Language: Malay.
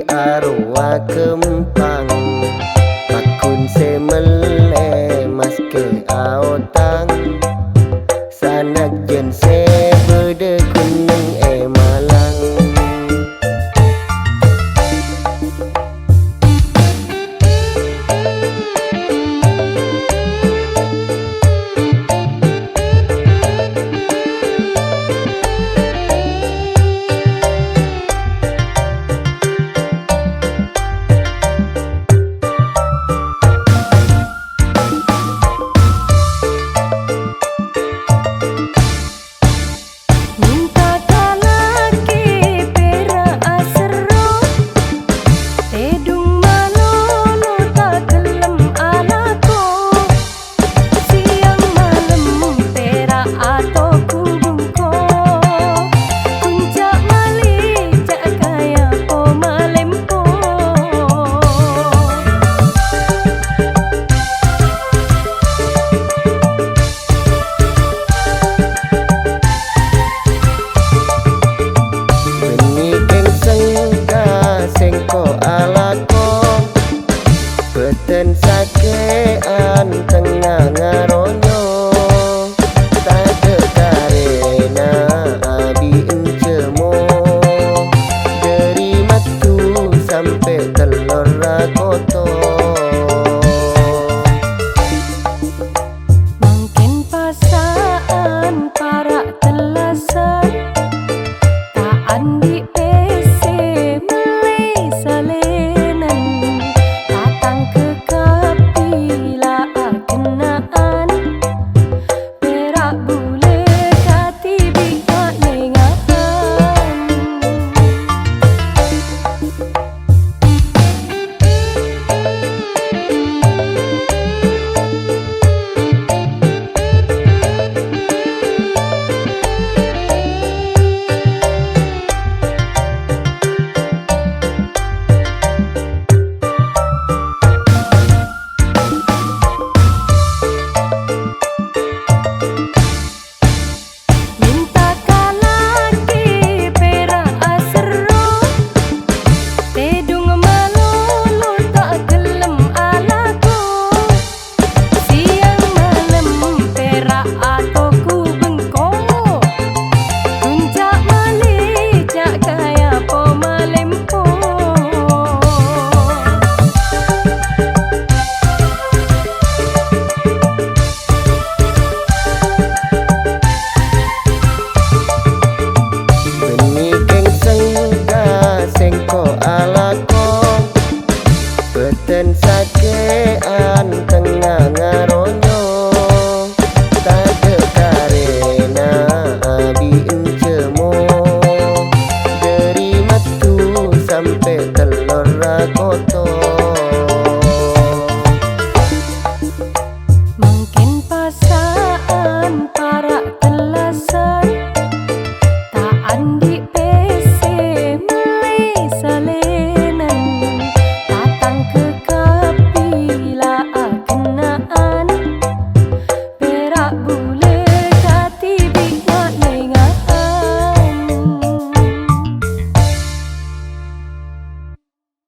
di arwah kempang akun semele maske aotang sanak jen se bede kuning malang. Beten sakean tengah ngaronyo tade karena abi encemo dari matu sampai telur rakoto. Mungkin pasaan para telasan tak andi PC melei salenan datang ke kapilaan kenaan perak bule kati biak nengahan. Beten sakean tengah ngaronyo tade karena abi encemo dari matu sampai telur rakoto.